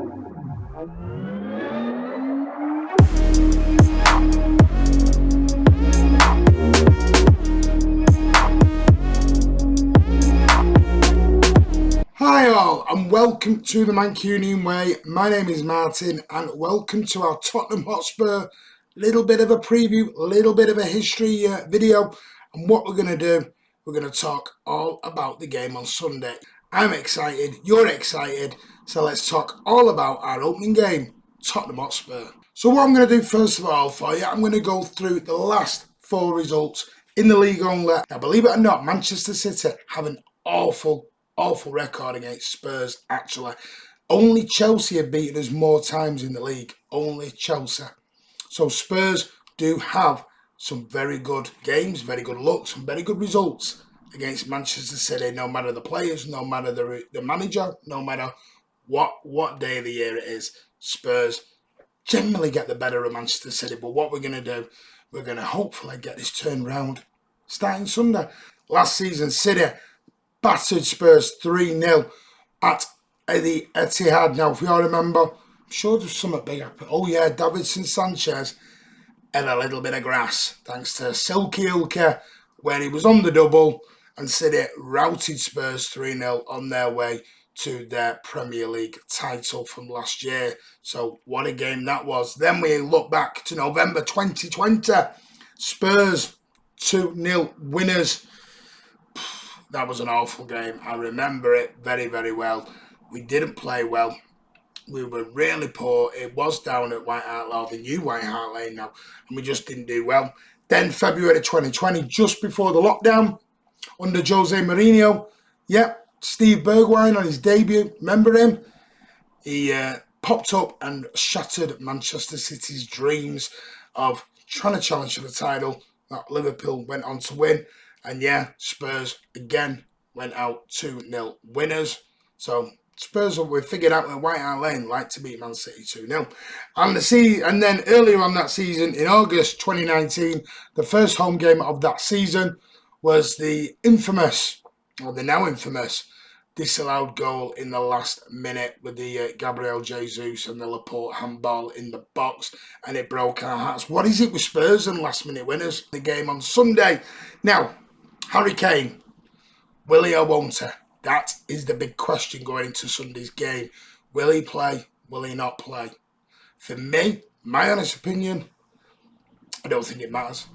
Hi all and welcome to the Mancunian Way. My name is Martin and welcome to our Tottenham Hotspur little bit of a preview, little bit of a history video. And what we're going to do, we're going to talk all about the game on Sunday. I'm excited, you're excited, so let's talk all about our opening game, Tottenham Hotspur. So what I'm going to do first of all for you, I'm going to go through the last 4 results in the league only. Now believe it or not, Manchester City have an awful record against Spurs, actually. Only Chelsea have beaten us more times in the league. Only Chelsea. So Spurs do have some very good games, very good looks, and very good results against Manchester City, no matter the players, no matter the manager, no matter what day of the year it is. Spurs generally get the better of Manchester City. But what we're going to do, we're going to hopefully get this turned round starting Sunday. Last season, City battered Spurs 3-0 at the Etihad. Now, if we all remember, I'm sure there's something big happened. Oh yeah, Davinson Sanchez had a little bit of grass, thanks to Silky Ilke, where he was on the double, and City routed Spurs 3-0 on their way to their Premier League title from last year. So what a game that was. Then we look back to November 2020. Spurs 2-0 winners. That was an awful game. I remember it very, very well. We didn't play well. We were really poor. It was down at White Hart Lane, the new White Hart Lane now, and we just didn't do well. Then February 2020, just before the lockdown, under Jose Mourinho, Steve Bergwijn on his debut, remember him? He popped up and shattered Manchester City's dreams of trying to challenge for the title that Liverpool went on to win. And Spurs again went out 2-0 winners. So Spurs, we figured out that White Hart Lane like to beat Man City 2-0. And then earlier on that season, in August 2019, the first home game of that season was the now infamous, disallowed goal in the last minute with the Gabriel Jesus and the Laporte handball in the box, and it broke our hearts. What is it with Spurs and last minute winners? The game on Sunday. Now, Harry Kane, will he or won't he? That is the big question going into Sunday's game. Will he play? Will he not play? For me, my honest opinion, I don't think it matters.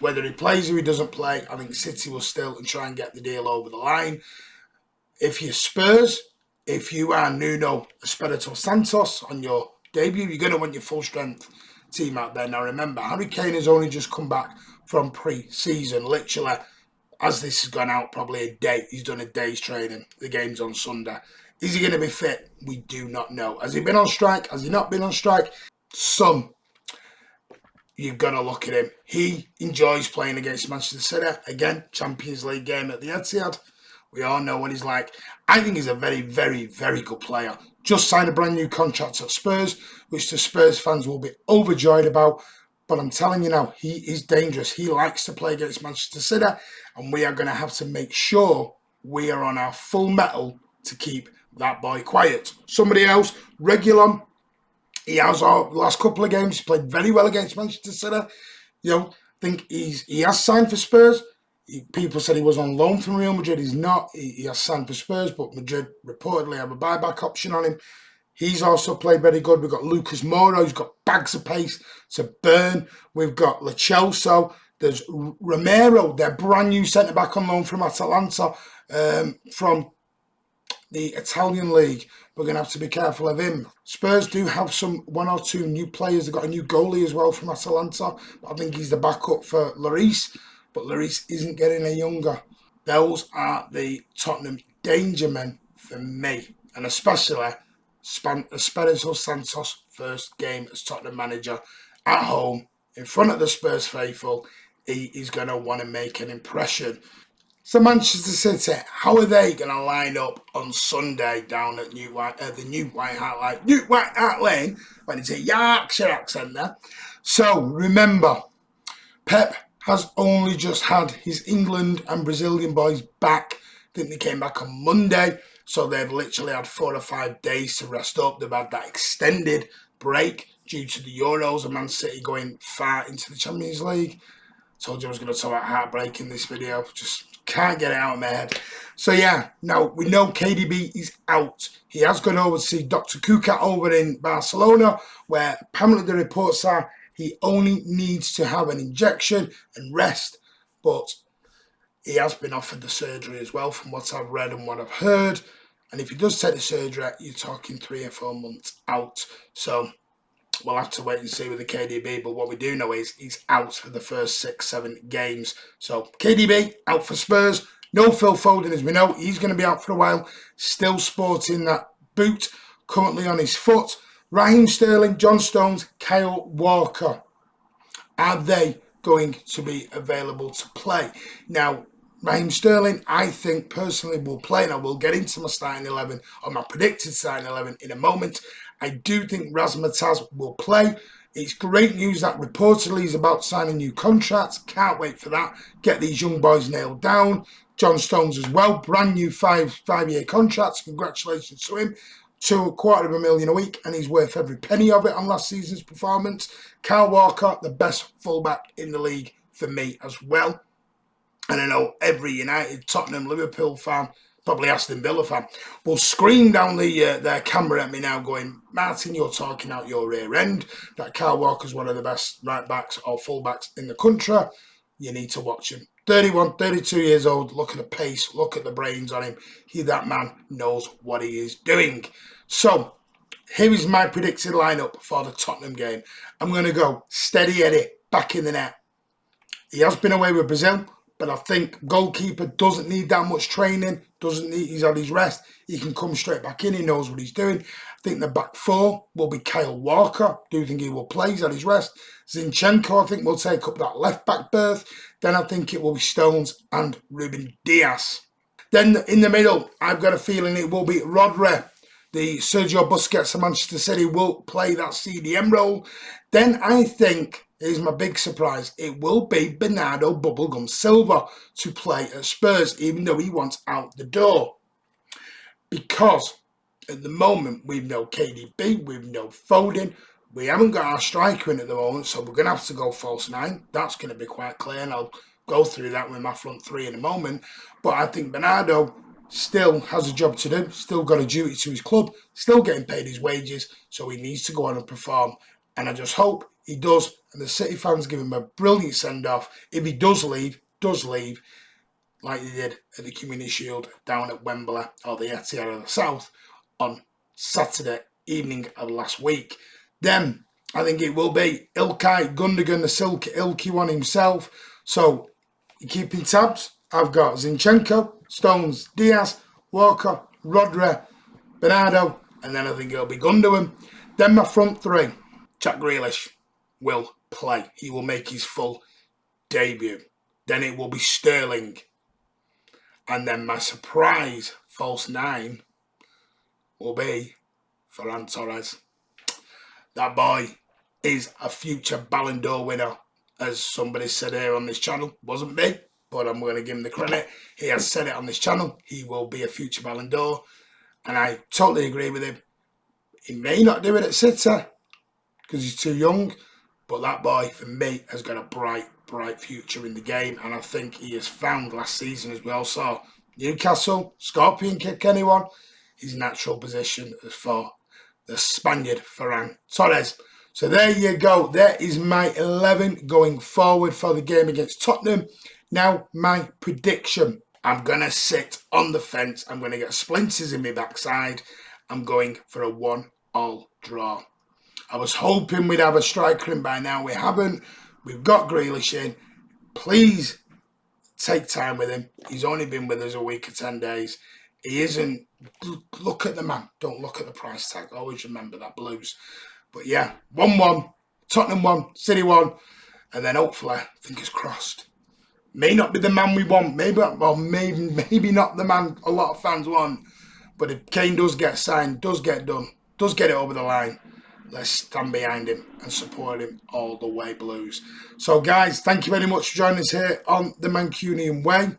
Whether he plays or he doesn't play, I think City will still try and get the deal over the line. If you're Spurs, if you are Nuno Espirito Santos on your debut, you're going to want your full-strength team out there. Now remember, Harry Kane has only just come back from pre-season, literally. As this has gone out, probably a day. He's done a day's training. The game's on Sunday. Is he going to be fit? We do not know. Has he been on strike? Has he not been on strike? You've got to look at him. He enjoys playing against Manchester City. Again, Champions League game at the Etihad. We all know what he's like. I think he's a very, very, very good player. Just signed a brand new contract at Spurs, which the Spurs fans will be overjoyed about. But I'm telling you now, he is dangerous. He likes to play against Manchester City, and we are going to have to make sure we are on our full mettle to keep that boy quiet. Somebody else, Reguilon, he has our last couple of games. He's played very well against Manchester City. I think he has signed for Spurs. People said he was on loan from Real Madrid. He's not. He has signed for Spurs, but Madrid reportedly have a buyback option on him. He's also played very good. We've got Lucas Moura, who's got bags of pace to burn. We've got Lo Celso. There's Romero, their brand new centre-back on loan from Atalanta, from the Italian league. We're going to have to be careful of him. Spurs do have one or two new players. They've got a new goalie as well from Atalanta. I think he's the backup for Lloris, but Lloris isn't getting any younger. Those are the Tottenham danger men for me, and especially Espirito Santos' first game as Tottenham manager at home in front of the Spurs faithful. He is going to want to make an impression. So Manchester City, how are they going to line up on Sunday down at the new White Hart Lane? When it's a Yorkshire accent there. So remember, Pep has only just had his England and Brazilian boys back. I think they came back on Monday. So they've literally had 4 or 5 days to rest up. They've had that extended break due to the Euros and Man City going far into the Champions League. Told you I was going to talk about heartbreak in this video. Just can't get it out of my head. So yeah, now we know KDB is out. He has gone over to see Dr. Kuka over in Barcelona, where apparently the reports are he only needs to have an injection and rest. But he has been offered the surgery as well, from what I've read and what I've heard. And if he does take the surgery, you're talking 3 or 4 months out. So we'll have to wait and see with the KDB. But what we do know is he's out for the first 6-7 games. So KDB out for Spurs. No Phil Foden, as we know. He's going to be out for a while. Still sporting that boot currently on his foot. Raheem Sterling, John Stones, Kyle Walker. Are they going to be available to play? Now, Raheem Sterling, I think personally will play. Now, we'll get into my starting 11 or my predicted starting 11 in a moment. I do think Razzmatazz will play. It's great news that reportedly he's about to sign a new contract. Can't wait for that. Get these young boys nailed down. John Stones as well. Brand new five-year contract. Congratulations to him. To $250,000 a week, and he's worth every penny of it on last season's performance. Kyle Walker, the best fullback in the league for me as well. And I know every United, Tottenham, Liverpool fan, probably Aston Villa fan, will scream down their camera at me now going, Martin, you're talking out your rear end. That Kyle Walker's one of the best right backs or fullbacks in the country. You need to watch him. 31, 32 years old. Look at the pace. Look at the brains on him. That man knows what he is doing. So, here is my predicted lineup for the Tottenham game. I'm going to go Steady Eddie back in the net. He has been away with Brazil, but I think goalkeeper doesn't need that much training. He's had his rest. He can come straight back in. He knows what he's doing. I think the back four will be Kyle Walker. Do think he will play. He's had his rest. Zinchenko, I think, will take up that left back berth. Then I think it will be Stones and Ruben Dias. Then in the middle, I've got a feeling it will be Rodri. The Sergio Busquets of Manchester City will play that CDM role. Then I think, here's my big surprise, it will be Bernardo Bubblegum Silva to play at Spurs, even though he wants out the door. Because at the moment, we've no KDB, we've no Foden, we haven't got our striker in at the moment, so we're going to have to go false nine. That's going to be quite clear, and I'll go through that with my front three in a moment. But I think Bernardo still has a job to do, still got a duty to his club, still getting paid his wages, so he needs to go on and perform. And I just hope he does, and the City fans give him a brilliant send-off. If he does leave, like they did at the Community Shield down at Wembley, or the Etihad of the South, on Saturday evening of last week. Then I think it will be Ilkay Gundogan, the Silky Ilky one himself. So, you're keeping tabs. I've got Zinchenko, Stones, Diaz, Walker, Rodri, Bernardo, and then I think it'll be Gundogan. Then my front three. Jack Grealish will play. He will make his full debut. Then it will be Sterling. And then my surprise false nine will be Ferran Torres. That boy is a future Ballon d'Or winner, as somebody said here on this channel. Wasn't me, but I'm going to give him the credit. He has said it on this channel. He will be a future Ballon d'Or. And I totally agree with him. He may not do it at City because he's too young. But that boy, for me, has got a bright future in the game. And I think he has found last season, as we all saw, Newcastle, Scorpion kick anyone. His natural position is for the Spaniard, Ferran Torres. So there you go. There is my 11 going forward for the game against Tottenham. Now, my prediction. I'm going to sit on the fence. I'm going to get splinters in my backside. I'm going for a 1-1 draw. I was hoping we'd have a striker in by now. We haven't. We've got Grealish in. Please take time with him. He's only been with us a week or 10 days. He isn't. Look at the man. Don't look at the price tag. Always remember that, Blues. But yeah, 1-1. Tottenham 1. City 1. And then hopefully, fingers crossed, may not be the man we want. Maybe not the man a lot of fans want. But if Kane does get signed, does get done, does get it over the line, let's stand behind him and support him all the way, Blues. So, guys, thank you very much for joining us here on the Mancunian Way.